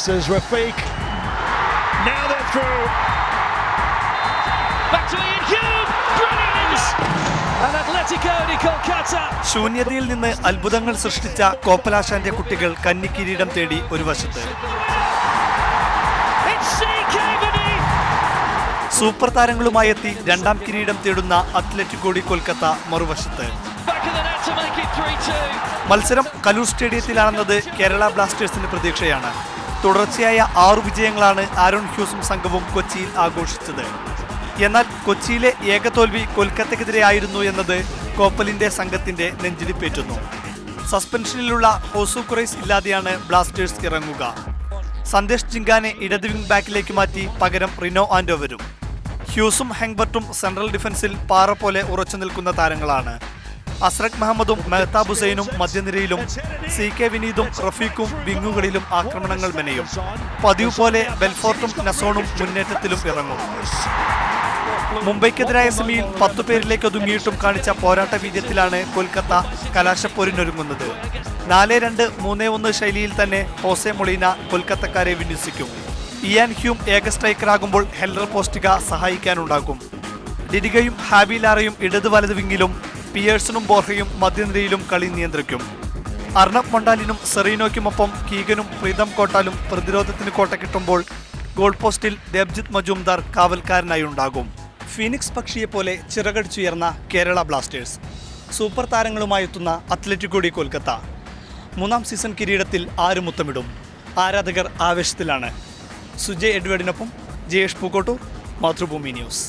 Says Rafiq. Now they're through. Back to Ian Hume. Brilliant! And Atletico de Kolkata. ശൂന്യതയിൽ നിന്ന് അത്ഭുതങ്ങൾ സൃഷ്ടിച്ച കോപ്പലാശാന്റെ കുട്ടികൾ കന്നി കിരീടം തേടി ഒരു വശത്ത്, സൂപ്പർ താരങ്ങളുമായി എത്തി രണ്ടാം കിരീടം തേടുന്ന അത്ലറ്റിക്കോ ഡി കൊൽക്കത്ത മറുവശത്ത്. മത്സരം കലൂർ സ്റ്റേഡിയത്തിലാണെന്നത് കേരള ബ്ലാസ്റ്റേഴ്സിന് പ്രതീക്ഷയാണ്. തുടർച്ചയായ 6 വിജയങ്ങളാണ് ആരോൺ ഹ്യൂസും സംഘവും കൊച്ചിയിൽ ആഘോഷിച്ചത്. എന്നാൽ കൊച്ചിയിലെ ഏക തോൽവി കൊൽക്കത്തയ്ക്കെതിരെയായിരുന്നു എന്നത് കോപ്പലിന്റെ സംഘത്തിന്റെ നെഞ്ചിടിപ്പേറ്റുന്നു. സസ്പെൻഷനിലുള്ള ഹോസു കുറൈസ് ഇല്ലാതെയാണ് ബ്ലാസ്റ്റേഴ്സ് ഇറങ്ങുക. സന്ദേശ് ജിങ്കാനെ ഇടത് വിംഗ് ബാക്കിലേക്ക് മാറ്റി പകരം റിനോ ആൻഡോ വരും. ഹ്യൂസും ഹെങ്ബർട്ടും സെൻട്രൽ ഡിഫൻസിൽ പാറ പോലെ ഉറച്ചു നിൽക്കുന്ന താരങ്ങളാണ്. അസ്രക് മുഹമ്മദും മെഹ്താബ് ഹുസൈനും മധ്യനിരയിലും CK വിനീതും റഫീഖും വിങ്ങുകളിലും ആക്രമണങ്ങൾ മെനയും. പതിവ് പോലെ ബെൽഫോർട്ടും നസോണും മുന്നേറ്റത്തിലും ഇറങ്ങും. മുംബൈക്കെതിരായ സെമിയിൽ 10 പേരിലേക്ക് ഒതുങ്ങിയിട്ടും കാണിച്ച പോരാട്ട വീര്യത്തിലാണ് കൊൽക്കത്ത കലാശപ്പോരിനൊരുങ്ങുന്നത്. 4-2, 3-1 ശൈലിയിൽ തന്നെ ഹോസെ മൊളീന കൊൽക്കത്തക്കാരെ വിന്യസിക്കും. ഇയാൻ ഹ്യൂം ഏക സ്ട്രൈക്കറാകുമ്പോൾ ഹെൽഡർ പോസ്റ്റിക സഹായിക്കാനുണ്ടാകും. ഡിഡിഗയും ഹാബി ലാറയും ഇടത് വലത് വിങ്ങിലും പിയേഴ്സണും ബോർഹയും മധ്യനിരയിലും കളി നിയന്ത്രിക്കും. അർണബ് മൊണ്ടാലിനും സെറീനോയ്ക്കുമൊപ്പം കീഗനും പ്രീതം കോട്ടാലും പ്രതിരോധത്തിന് കോട്ട കിട്ടുമ്പോൾ ഗോൾ പോസ്റ്റിൽ ദേബ്ജിത്ത് മജുംദാർ കാവൽക്കാരനായി ഉണ്ടാകും. ഫീനിക്സ് പക്ഷിയെപ്പോലെ ചിറകടിച്ചുയർന്ന കേരള ബ്ലാസ്റ്റേഴ്സ് സൂപ്പർ താരങ്ങളുമായെത്തുന്ന അത്ലറ്റിക്കോ ഡി കൊൽക്കത്ത. 3ാം സീസൺ കിരീടത്തിൽ ആര് മുത്തമിടും? ആരാധകർ ആവേശത്തിലാണ്. സുജയ് എഡ്വേർഡിനൊപ്പം ജയേഷ് പൂക്കോട്ടൂർ, മാതൃഭൂമി ന്യൂസ്.